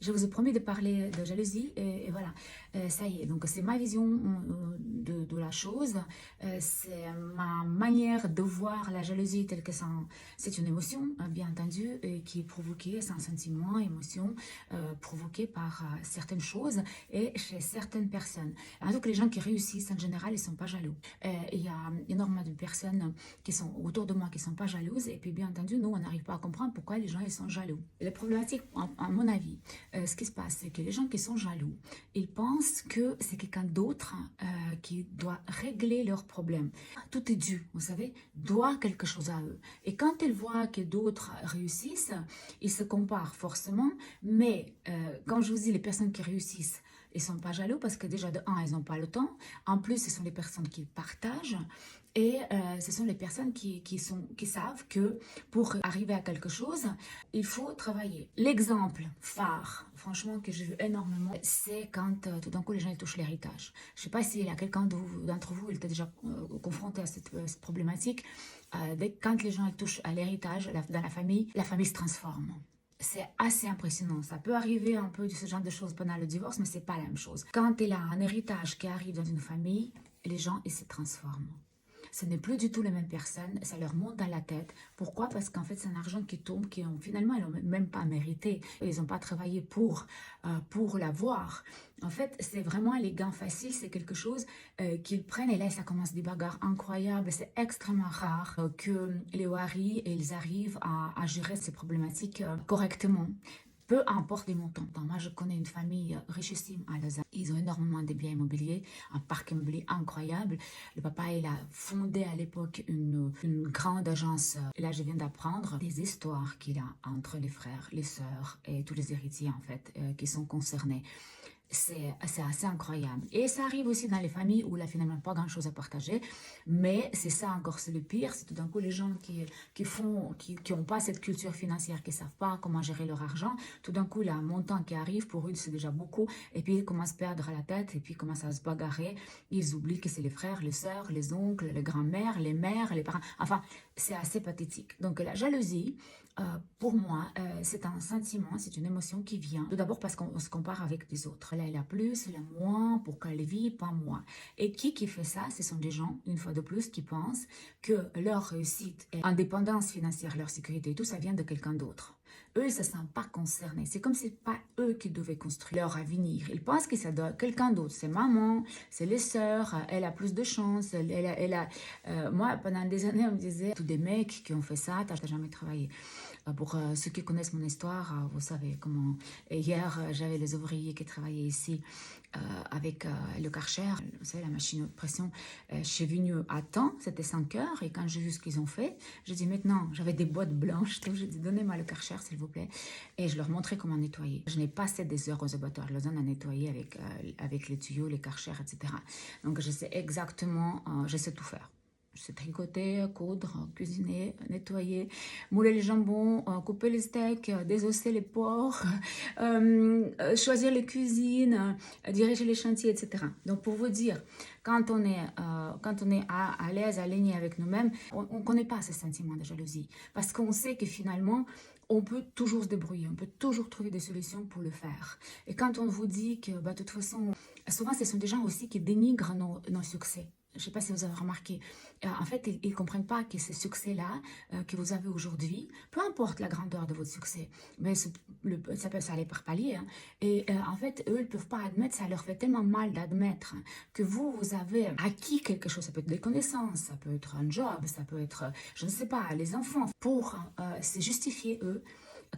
Je vous ai promis de parler de jalousie et voilà, ça y est. Donc c'est ma vision de la chose, c'est ma manière de voir la jalousie telle que c'est une émotion, bien entendu, qui est provoquée, c'est un sentiment, émotion, provoquée par certaines choses et chez certaines personnes. En tout cas, les gens qui réussissent, en général, ils ne sont pas jaloux. Il y a énormément de personnes qui sont autour de moi qui ne sont pas jalouses et puis bien entendu, nous, on n'arrive pas à comprendre pourquoi les gens ils sont jaloux. Et la problématique, à mon avis, ce qui se passe, c'est que les gens qui sont jaloux, ils pensent que c'est quelqu'un d'autre qui doit régler leurs problèmes. Tout est dû, vous savez, doit quelque chose à eux. Et quand ils voient que d'autres réussissent, ils se comparent forcément, mais quand je vous dis les personnes qui réussissent, ils ne sont pas jaloux parce que déjà de un, ils n'ont pas le temps. En plus, ce sont les personnes qui partagent. Et ce sont les personnes qui savent que pour arriver à quelque chose, il faut travailler. L'exemple phare, franchement, que j'ai vu énormément, c'est quand tout d'un coup les gens ils touchent l'héritage. Je ne sais pas s'il y a quelqu'un d'entre vous qui était déjà confronté à cette problématique. Quand les gens ils touchent à l'héritage dans la famille se transforme. C'est assez impressionnant. Ça peut arriver un peu de ce genre de choses pendant le divorce, mais c'est pas la même chose. Quand il y a un héritage qui arrive dans une famille, les gens ils se transforment. Ce n'est plus du tout les mêmes personnes, ça leur monte dans la tête. Pourquoi? Parce qu'en fait, c'est un argent qui tombe, finalement, ils n'ont même pas mérité. Ils n'ont pas travaillé pour l'avoir. En fait, c'est vraiment les gains faciles, c'est quelque chose qu'ils prennent. Et là, ça commence des bagarres incroyables. C'est extrêmement rare que les Wari, ils arrivent à gérer ces problématiques correctement. Peu importe les montants. Moi, je connais une famille richissime à Lausanne. Ils ont énormément de biens immobiliers, un parc immobilier incroyable. Le papa, il a fondé à l'époque une grande agence. Et là, je viens d'apprendre des histoires qu'il a entre les frères, les sœurs et tous les héritiers, en fait, qui sont concernés. C'est assez incroyable. Et ça arrive aussi dans les familles où il n'y a finalement pas grand-chose à partager. Mais c'est ça encore, c'est le pire. C'est tout d'un coup les gens qui n'ont pas cette culture financière, qui ne savent pas comment gérer leur argent. Tout d'un coup, il y a un montant qui arrive. Pour eux, c'est déjà beaucoup. Et puis, ils commencent à perdre la tête. Et puis, ils commencent à se bagarrer. Ils oublient que c'est les frères, les sœurs, les oncles, les grands-mères, les mères, les parents. Enfin, c'est assez pathétique. Donc, la jalousie, pour moi, c'est un sentiment, c'est une émotion qui vient tout d'abord parce qu'on se compare avec les autres. Là, il a plus, il a moins, pourquoi elle vit, pas moi. Et qui fait ça? Ce sont des gens, une fois de plus, qui pensent que leur réussite, indépendance financière, leur sécurité et tout, ça vient de quelqu'un d'autre. Eux, ils ne se sentent pas concernés. C'est comme si ce n'est pas eux qui devaient construire leur avenir. Ils pensent que ça doit quelqu'un d'autre. C'est maman, c'est les sœurs, elle a plus de chance. Moi, pendant des années, on me disait, tous des mecs qui ont fait ça, t'as jamais travaillé. Pour ceux qui connaissent mon histoire, vous savez comment. Et hier, j'avais les ouvriers qui travaillaient ici avec le Karcher, vous savez, la machine de pression. Je suis venue à temps, c'était 5 heures, et quand j'ai vu ce qu'ils ont fait, j'ai dit maintenant, j'avais des boîtes blanches, donc j'ai dit donnez-moi le Karcher s'il vous plaît, et je leur montrais comment nettoyer. Je n'ai pas passé des heures aux abattoirs de Lausanne à nettoyer avec les tuyaux, les Karcher, etc. Donc je sais exactement, je sais tout faire. Je sais tricoter, coudre, cuisiner, nettoyer, mouler les jambons, couper les steaks, désosser les porcs, choisir les cuisines, diriger les chantiers, etc. Donc pour vous dire, quand on est à l'aise, aligné avec nous-mêmes, on ne connaît pas ce sentiment de jalousie. Parce qu'on sait que finalement, on peut toujours se débrouiller, on peut toujours trouver des solutions pour le faire. Et quand on vous dit que, de toute façon, souvent ce sont des gens aussi qui dénigrent nos succès. Je ne sais pas si vous avez remarqué. En fait, ils ne comprennent pas que ce succès-là que vous avez aujourd'hui, peu importe la grandeur de votre succès, mais ça peut aller par palier. Hein, et en fait, eux, ils ne peuvent pas admettre, ça leur fait tellement mal d'admettre que vous avez acquis quelque chose. Ça peut être des connaissances, ça peut être un job, ça peut être, je ne sais pas, les enfants. Pour se justifier, eux,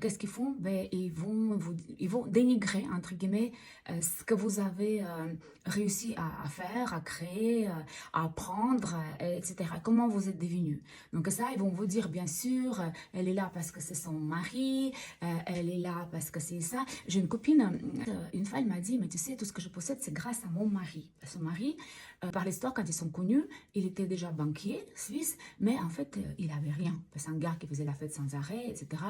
qu'est-ce qu'ils font? Ils vont dénigrer, entre guillemets, ce que vous avez réussi à faire, à créer, à apprendre, etc. Comment vous êtes devenu. Donc ça, ils vont vous dire, bien sûr, elle est là parce que c'est son mari, elle est là parce que c'est ça. J'ai une copine, une fois, elle m'a dit, mais tu sais, tout ce que je possède, c'est grâce à mon mari. Son mari, par l'histoire, quand ils sont connus, il était déjà banquier suisse, mais en fait, il n'avait rien. C'est un gars qui faisait la fête sans arrêt, etc.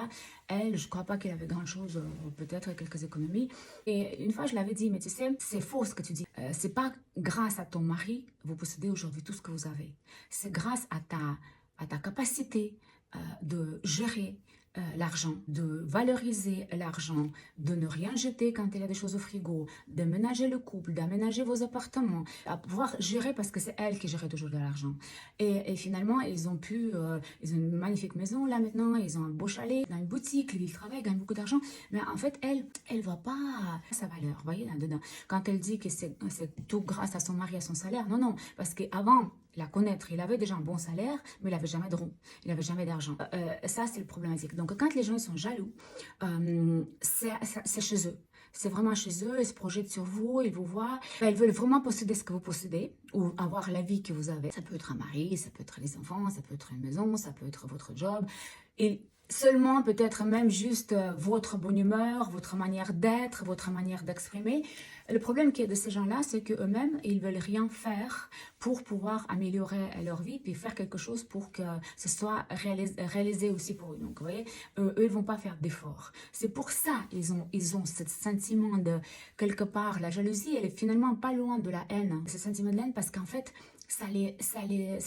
Elle, je ne crois pas qu'elle avait grand-chose, peut-être quelques économies. Et une fois, je l'avais dit, mais tu sais, c'est faux ce que tu dis. C'est pas grâce à ton mari que vous possédez aujourd'hui tout ce que vous avez. C'est grâce à ta capacité de gérer l'argent, de valoriser l'argent, de ne rien jeter quand il y a des choses au frigo, de ménager le couple, d'aménager vos appartements, à pouvoir gérer parce que c'est elle qui gérait toujours de l'argent. Et finalement, ils ont ils ont une magnifique maison là maintenant, ils ont un beau chalet, dans une boutique, lui il travaille, gagne beaucoup d'argent, mais en fait, elle voit pas sa valeur, vous voyez là-dedans. Quand elle dit que c'est tout grâce à son mari, à son salaire, non, non, parce qu'avant, la connaître, il avait déjà un bon salaire, mais il n'avait jamais de rond, il n'avait jamais d'argent. Ça, c'est le problématique. Donc, quand les gens sont jaloux, c'est chez eux. C'est vraiment chez eux, ils se projettent sur vous, ils vous voient. Ils veulent vraiment posséder ce que vous possédez ou avoir la vie que vous avez. Ça peut être un mari, ça peut être les enfants, ça peut être une maison, ça peut être votre job. Et seulement peut-être même juste votre bonne humeur, votre manière d'être, votre manière d'exprimer. Le problème qui est de ces gens-là, c'est qu'eux-mêmes, ils veulent rien faire pour pouvoir améliorer leur vie, puis faire quelque chose pour que ce soit réalisé aussi pour eux. Donc, vous voyez, eux, ils vont pas faire d'efforts. C'est pour ça ils ont ce sentiment de, quelque part, la jalousie, elle est finalement pas loin de la haine. Ce sentiment de haine, parce qu'en fait, ça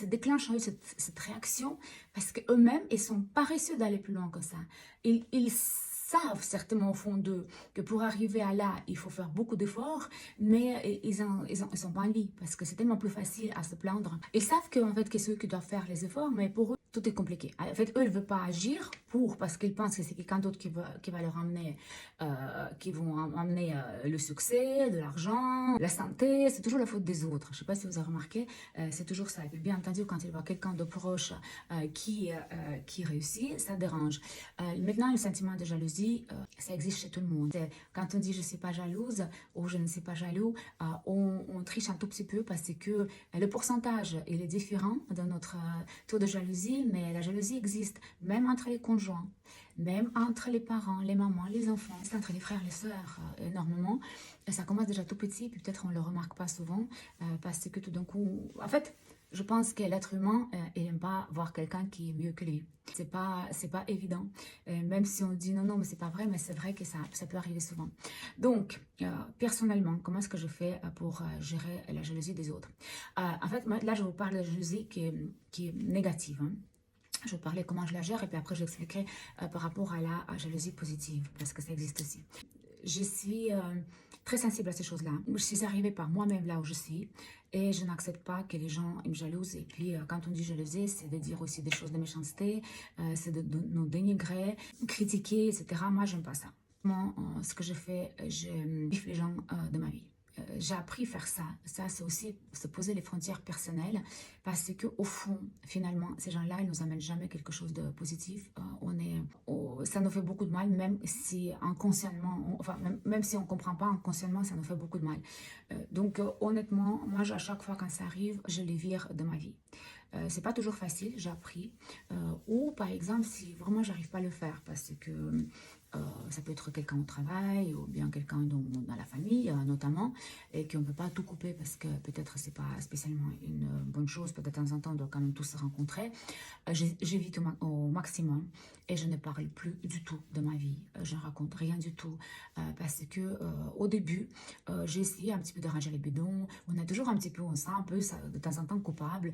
déclenche en eux cette réaction, parce qu'eux-mêmes, ils sont paresseux d'aller plus loin que ça. Ils savent certainement au fond d'eux que pour arriver à là, il faut faire beaucoup d'efforts, mais ils sont pas envie parce que c'est tellement plus facile à se plaindre. Ils savent qu'en fait, que c'est eux qui doivent faire les efforts, mais pour eux, tout est compliqué. En fait, eux, ils ne veulent pas agir parce qu'ils pensent que c'est quelqu'un d'autre qui va leur amener, qui vont amener le succès, de l'argent, la santé. C'est toujours la faute des autres. Je ne sais pas si vous avez remarqué, c'est toujours ça. Et puis, bien entendu, quand il voit quelqu'un de proche qui réussit, ça dérange. Maintenant, le sentiment de jalousie, ça existe chez tout le monde. Quand on dit je ne suis pas jalouse ou je ne suis pas jaloux, on triche un tout petit peu parce que le pourcentage il est différent dans notre taux de jalousie, mais la jalousie existe même entre les conjoints, même entre les parents, les mamans, les enfants, c'est entre les frères, les sœurs, énormément. Et ça commence déjà tout petit, puis peut-être on ne le remarque pas souvent parce que tout d'un coup, en fait, je pense que l'être humain, il n'aime pas voir quelqu'un qui est mieux que lui. C'est pas évident. Même si on dit non, non, mais c'est pas vrai, mais c'est vrai que ça peut arriver souvent. Donc, personnellement, comment est-ce que je fais pour gérer la jalousie des autres? En fait, là, je vous parle de la jalousie qui est négative. Hein. Je vais parler comment je la gère et puis après, je l'expliquerai par rapport à la jalousie positive, parce que ça existe aussi. Je suis très sensible à ces choses-là. Je suis arrivée par moi-même là où je suis et je n'accepte pas que les gens me jalousent. Et puis, quand on dit jalouser, c'est de dire aussi des choses de méchanceté, c'est de nous dénigrer, critiquer, etc. Moi, j'aime pas ça. Moi, ce que je fais, je biffe les gens de ma vie. J'ai appris à faire ça. Ça, c'est aussi se poser les frontières personnelles parce que au fond, finalement, ces gens-là, ils nous amènent jamais quelque chose de positif. Ça nous fait beaucoup de mal, même si inconsciemment, même si on comprend pas inconsciemment, ça nous fait beaucoup de mal. Donc, honnêtement, moi, à chaque fois quand ça arrive, je les vire de ma vie. C'est pas toujours facile, j'ai appris. Ou par exemple, si vraiment j'arrive pas à le faire parce que ça peut être quelqu'un au travail ou bien quelqu'un dans la famille notamment et qu'on ne peut pas tout couper parce que peut-être c'est pas spécialement une bonne chose, peut-être de temps en temps on doit quand même tous se rencontrer. J'évite au maximum et je ne parle plus du tout de ma vie, je ne raconte rien du tout parce que au début j'ai essayé un petit peu de ranger les bidons, on a toujours un petit peu, on sent un peu ça, de temps en temps coupable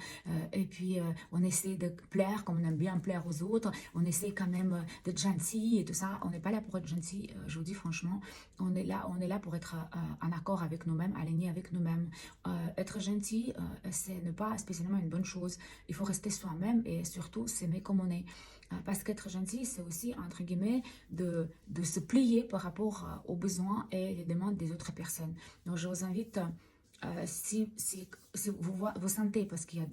et puis on essaie de plaire comme on aime bien plaire aux autres, on essaie quand même d'être gentil et tout ça, on n'est pas là pour être gentil, je vous dis franchement, on est là pour être en accord avec nous-mêmes, aligné avec nous-mêmes. Être gentil, c'est ne pas spécialement une bonne chose. Il faut rester soi-même et surtout s'aimer comme on est. Parce qu'être gentil, c'est aussi, entre guillemets, de se plier par rapport aux besoins et les demandes des autres personnes. Donc, je vous invite, si vous sentez, parce qu'il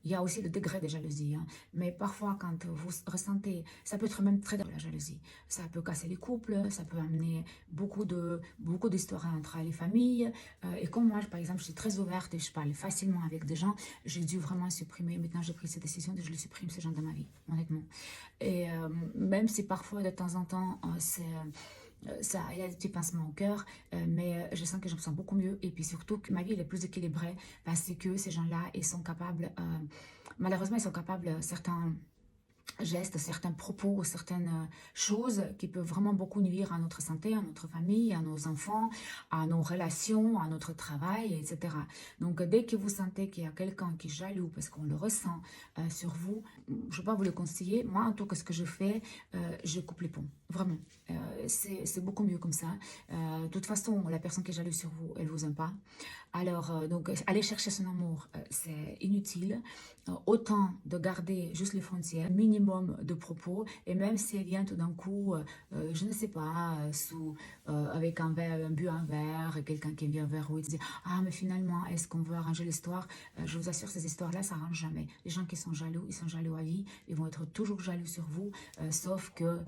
y a aussi le degré de jalousie, hein, mais parfois quand vous ressentez, ça peut être même très de la jalousie, ça peut casser les couples, ça peut amener beaucoup d'histoires entre les familles, et comme moi par exemple je suis très ouverte et je parle facilement avec des gens, j'ai dû vraiment supprimer, maintenant j'ai pris cette décision de je le supprime ces gens de ma vie, honnêtement, et même si parfois de temps en temps ça, il y a des petits pincements au cœur, mais je sens que je me sens beaucoup mieux et puis surtout que ma vie elle est plus équilibrée parce que ces gens-là, ils sont capables, malheureusement, ils sont capables, certains gestes, certains propos, certaines choses qui peuvent vraiment beaucoup nuire à notre santé, à notre famille, à nos enfants, à nos relations, à notre travail, etc. Donc, dès que vous sentez qu'il y a quelqu'un qui est jaloux, parce qu'on le ressent sur vous, je ne vais pas vous le conseiller. Moi, en tout cas, ce que je fais, je coupe les ponts. Vraiment. C'est beaucoup mieux comme ça. De toute façon, la personne qui est jalouse sur vous, elle ne vous aime pas. Alors, donc, aller chercher son amour, c'est inutile. Autant de garder juste les frontières, minimum de propos, et même si elle vient tout d'un coup, je ne sais pas, avec un verre, un verre, quelqu'un qui vient vers vous et dit ah mais finalement est-ce qu'on veut arranger l'histoire? Je vous assure, ces histoires-là ça arrange jamais. Les gens qui sont jaloux, ils sont jaloux à vie, ils vont être toujours jaloux sur vous, sauf que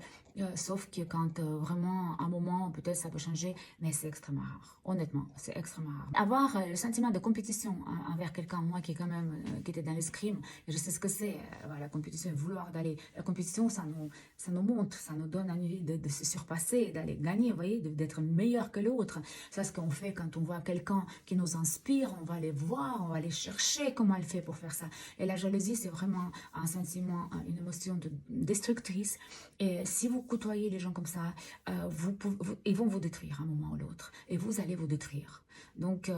quand vraiment à un moment peut-être ça peut changer, mais c'est extrêmement rare. Honnêtement, c'est extrêmement rare. Avoir le sentiment de compétition envers quelqu'un, moi qui est quand même qui était dans l'escrime, et je sais ce que c'est, voilà, la compétition, vouloir d'aller. La compétition, ça nous montre, ça nous donne envie de se surpasser, d'aller gagner, vous voyez, d'être meilleur que l'autre. C'est ce qu'on fait quand on voit quelqu'un qui nous inspire, on va aller voir, on va aller chercher comment elle fait pour faire ça. Et la jalousie, c'est vraiment un sentiment, une émotion destructrice. Et si vous côtoyez les gens comme ça, ils vont vous détruire à un moment ou l'autre. Et vous allez vous détruire. Donc,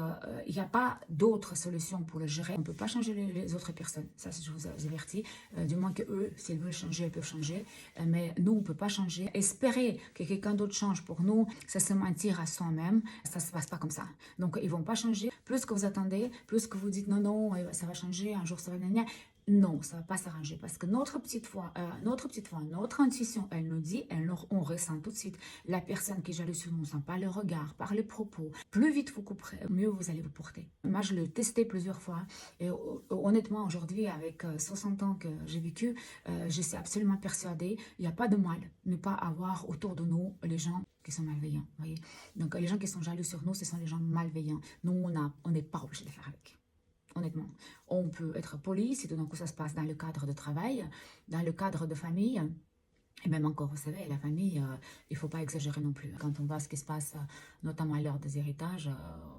il n'y a pas d'autre solution pour le gérer. On ne peut pas changer les autres personnes. Ça, je vous avertis. Du moins que eux, s'ils veulent changer, ils peuvent changer. Mais nous, on ne peut pas changer. Espérer que quelqu'un d'autre change pour nous, ça se mentir à soi-même. Ça ne se passe pas comme ça. Donc, ils ne vont pas changer. Plus que vous attendez, plus que vous dites non, non, ça va changer, un jour ça va venir. Non, ça ne va pas s'arranger parce que notre petite voix, notre intuition, elle nous dit, on ressent tout de suite. La personne qui est jalouse sur nous, sent par le regard, par les propos. Plus vite vous couperez, mieux vous allez vous porter. Moi, je l'ai testé plusieurs fois et honnêtement, aujourd'hui, avec 60 ans que j'ai vécu, je suis absolument persuadée, il n'y a pas de mal ne pas avoir autour de nous les gens qui sont malveillants. Voyez. Donc, les gens qui sont jaloux sur nous, ce sont les gens malveillants. Nous, on n'est pas obligé de faire avec. Honnêtement, on peut être poli si tout d'un coup ça se passe dans le cadre de travail, dans le cadre de famille, et même encore, vous savez, la famille, il ne faut pas exagérer non plus. Quand on voit ce qui se passe, notamment à l'heure des héritages,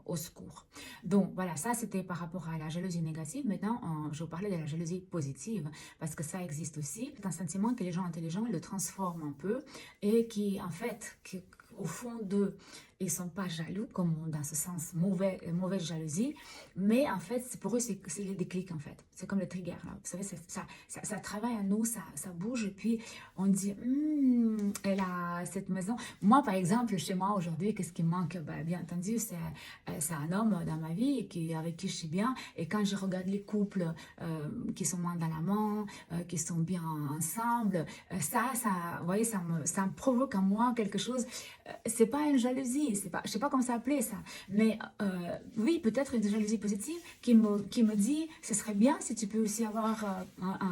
au secours. Donc voilà, ça c'était par rapport à la jalousie négative. Maintenant, je vais vous parler de la jalousie positive, parce que ça existe aussi. C'est un sentiment que les gens intelligents le transforment un peu, et qui, en fait, au fond d'eux, ils ne sont pas jaloux, comme dans ce sens mauvaise jalousie, mais en fait, pour eux, c'est le déclic en fait. C'est comme le trigger, là. Vous savez, ça travaille à nous, ça bouge, et puis on dit, elle a cette maison. Moi, par exemple, chez moi aujourd'hui, qu'est-ce qui me manque? Ben, bien entendu, c'est un homme dans ma vie avec qui je suis bien, et quand je regarde les couples qui sont main dans la main, qui sont bien ensemble, vous voyez, ça me provoque en moi quelque chose. C'est pas une jalousie, je sais pas comment ça appeler ça, mais oui, peut-être une jalousie positive qui me dit, ce serait bien si tu peux aussi avoir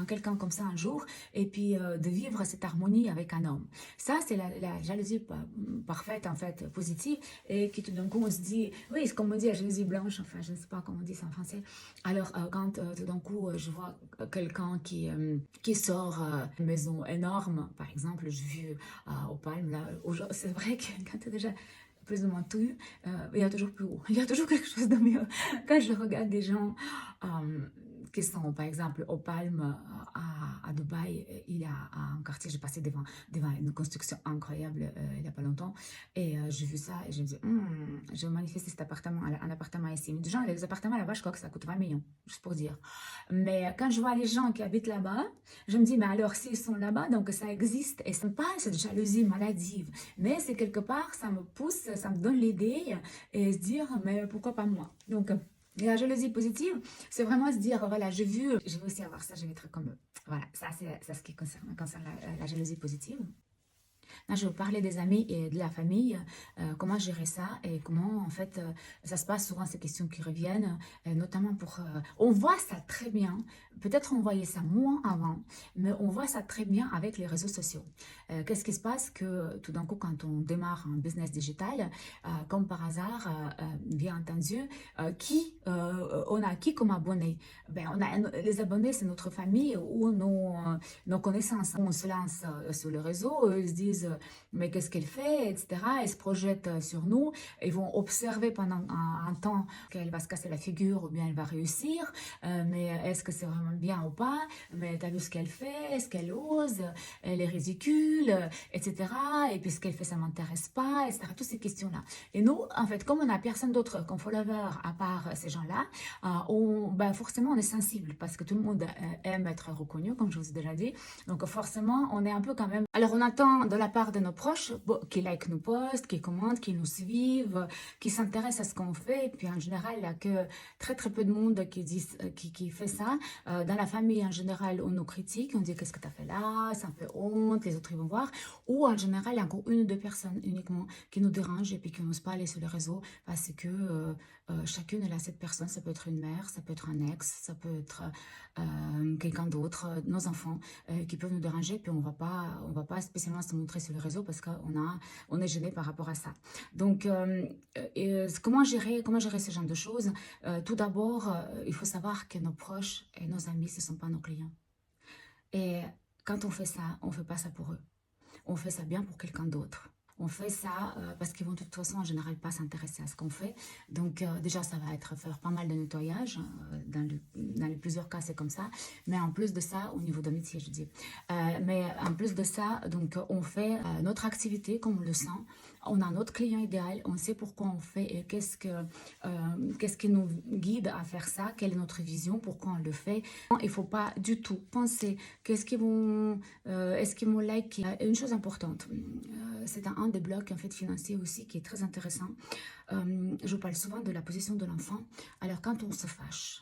quelqu'un comme ça un jour, et puis de vivre cette harmonie avec un homme. Ça, c'est la jalousie parfaite, en fait, positive, et qui tout d'un coup, on se dit, oui, ce qu'on me dit, la jalousie blanche, enfin, je ne sais pas comment on dit ça en français. Alors, quand tout d'un coup, je vois quelqu'un qui sort une maison énorme, par exemple, j'ai vu aux Palmes, là, c'est vrai que quand tu es déjà plus ou moins tout, il y a toujours plus haut, il y a toujours quelque chose de mieux. Quand je regarde des gens qui sont par exemple aux Palmes à Dubaï, il y a un quartier, j'ai passé devant une construction incroyable il n'y a pas longtemps, et j'ai vu ça et je me dis, je vais manifester cet appartement, un appartement ici. Mais déjà, les appartements là-bas, je crois que ça coûte 20 millions, juste pour dire. Mais quand je vois les gens qui habitent là-bas, je me dis, mais alors s'ils sont là-bas, donc ça existe, et ce n'est pas cette jalousie maladive, mais c'est quelque part, ça me pousse, ça me donne l'idée et se dire, mais pourquoi pas moi? Donc, la jalousie positive, c'est vraiment se dire, voilà, je veux aussi avoir ça, je vais être comme eux. Voilà, ça c'est ce qui concerne la jalousie positive. Là, je vais vous parler des amis et de la famille, comment gérer ça et comment en fait ça se passe souvent ces questions qui reviennent, notamment pour... on voit ça très bien, peut-être on voyait ça moins avant, mais on voit ça très bien avec les réseaux sociaux. Qu'est-ce qui se passe que tout d'un coup quand on démarre un business digital, comme par hasard, bien entendu, on a qui comme abonné? Ben, les abonnés, c'est notre famille ou nos connaissances. On se lance sur le réseau, ils se disent mais qu'est-ce qu'elle fait, etc. Elles se projettent sur nous, ils vont observer pendant un temps qu'elle va se casser la figure ou bien elle va réussir, mais est-ce que c'est vraiment bien ou pas, mais t'as vu ce qu'elle fait, est-ce qu'elle ose, elle est ridicule, etc. Et puis ce qu'elle fait, ça m'intéresse pas, etc. Toutes ces questions-là. Et nous, en fait, comme on n'a personne d'autre comme follower à part ces gens-là, ben forcément, on est sensible parce que tout le monde aime être reconnu, comme je vous ai déjà dit. Donc, forcément, on est un peu quand même... Alors, on attend de la part de nos proches qui like nos posts, qui commentent, qui nous suivent, qui s'intéressent à ce qu'on fait. Et puis, en général, il n'y a que très, très peu de monde qui fait ça. Dans la famille, en général, on nous critique, on dit qu'est-ce que tu as fait là, ça me fait honte, les autres, ils vont voir. Ou, en général, il y a encore une ou deux personnes uniquement qui nous dérangent et puis qui n'osent pas aller sur les réseaux parce que chacune elle a cette personne, ça peut être une mère, ça peut être un ex, ça peut être quelqu'un d'autre, nos enfants qui peuvent nous déranger, puis on va pas spécialement se montrer sur les réseaux parce on est gêné par rapport à ça. Donc, comment gérer ce genre de choses? Tout d'abord, il faut savoir que nos proches et nos amis, ce ne sont pas nos clients. Et quand on fait ça, on ne fait pas ça pour eux. On fait ça bien pour quelqu'un d'autre. On fait ça parce qu'ils vont de toute façon en général pas s'intéresser à ce qu'on fait. Donc déjà ça va être faire pas mal de nettoyage. Dans les plusieurs cas c'est comme ça. Mais en plus de ça, au niveau d'amitié je dis. Mais en plus de ça, donc on fait notre activité comme on le sent. On a notre client idéal, on sait pourquoi on fait et qu'est-ce qui nous guide à faire ça, quelle est notre vision, pourquoi on le fait. Il ne faut pas du tout penser est-ce qu'ils vont liker. Une chose importante, c'est un des blocs en fait, financiers aussi qui est très intéressant. Je parle souvent de la position de l'enfant. Alors quand on se fâche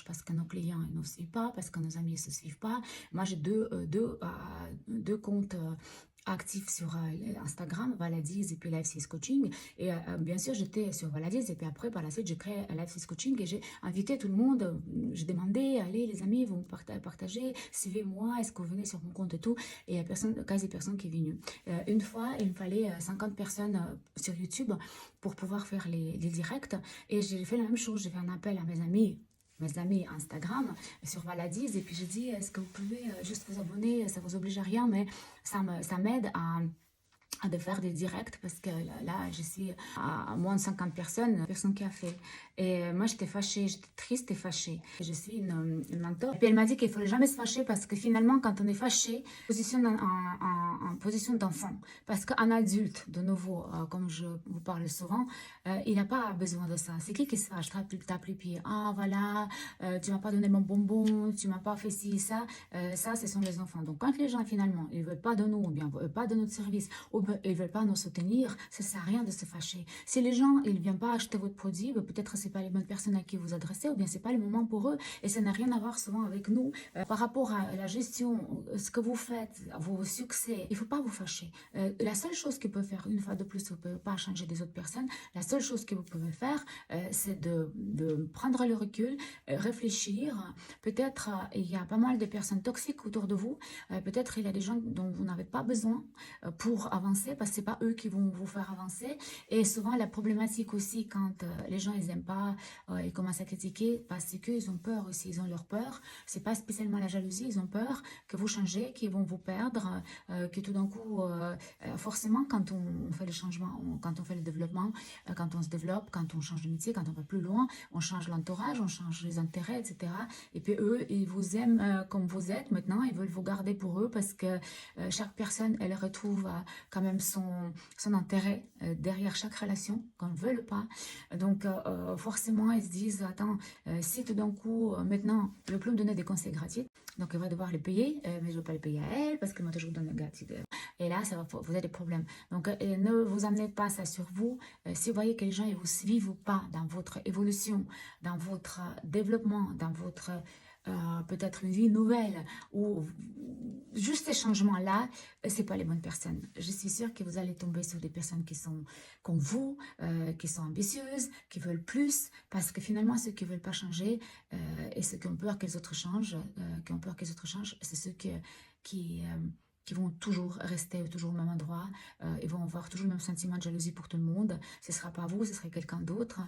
parce que nos clients ne nous suivent pas, parce que nos amis ne se suivent pas. Moi j'ai deux comptes actifs sur Instagram, Valadiz et puis Life Coaching. Et bien sûr, j'étais sur Valadiz et puis après, par la suite, j'ai créé Life Coaching et j'ai invité tout le monde. J'ai demandé, allez les amis, vous partagez, suivez-moi, est-ce que vous venez sur mon compte et tout. Et il y a quasi personne qui est venu. Une fois, il me fallait 50 personnes sur YouTube pour pouvoir faire les directs. Et j'ai fait la même chose, j'ai fait un appel à mes amis Instagram sur Valadiz et puis j'ai dit est-ce que vous pouvez juste vous abonner, ça vous oblige à rien mais ça m'aide à de faire des directs parce que là je suis à moins de 50 personne qui a fait et moi j'étais fâchée, j'étais triste et fâchée. Je suis une mentor et puis elle m'a dit qu'il ne fallait jamais se fâcher parce que finalement quand on est fâché positionne en position d'enfant parce qu'un adulte de nouveau comme je vous parle souvent il n'a pas besoin de ça. C'est qui se fâche, tape les pieds, ah voilà tu m'as pas donné mon bonbon, tu m'as pas fait ci ça, ça ce sont les enfants. Donc quand les gens finalement ils veulent pas de nous ou bien pas de notre service ou ils ne veulent pas nous soutenir, ça ne sert à rien de se fâcher. Si les gens ils ne viennent pas acheter votre produit, peut-être ce n'est pas les bonnes personnes à qui vous adressez ou bien ce n'est pas le moment pour eux et ça n'a rien à voir souvent avec nous. Par rapport à la gestion, ce que vous faites, vos succès, il ne faut pas vous fâcher. La seule chose que vous pouvez faire, une fois de plus, vous ne pouvez pas changer des autres personnes, la seule chose que vous pouvez faire, c'est de prendre le recul, réfléchir. Peut-être il y a pas mal de personnes toxiques autour de vous, peut-être il y a des gens dont vous n'avez pas besoin pour avancer parce que c'est pas eux qui vont vous faire avancer et souvent la problématique aussi quand les gens ils aiment pas ils commencent à critiquer parce qu'ils ont peur aussi, ils ont leur peur, c'est pas spécialement la jalousie, ils ont peur que vous changez, qu'ils vont vous perdre, que tout d'un coup forcément quand on fait le changement, quand on fait le développement, quand on se développe, quand on change de métier, quand on va plus loin, on change l'entourage, on change les intérêts, etc. Et puis eux, ils vous aiment comme vous êtes maintenant, ils veulent vous garder pour eux parce que chaque personne, elle retrouve quand même son intérêt derrière chaque relation, qu'on ne veut le pas. Donc forcément, ils se disent, attends, si tout d'un coup, maintenant, je ne veux plus me donner des conseils gratuits, donc elle va devoir les payer, mais je ne veux pas les payer à elle parce qu'elle m'a toujours donné gratuit. Et là, ça va, vous avez des problèmes. Donc, ne vous amenez pas ça sur vous. Si vous voyez que les gens ne vous suivent pas dans votre évolution, dans votre développement, dans votre peut-être une vie nouvelle ou juste ces changements-là, c'est pas les bonnes personnes. Je suis sûre que vous allez tomber sur des personnes qui sont comme vous, qui sont ambitieuses, qui veulent plus, parce que finalement, ceux qui ne veulent pas changer et ceux qui ont peur que les autres changent, c'est ceux qui vont toujours rester toujours au même endroit, ils vont avoir toujours le même sentiment de jalousie pour tout le monde. Ce ne sera pas vous, ce sera quelqu'un d'autre.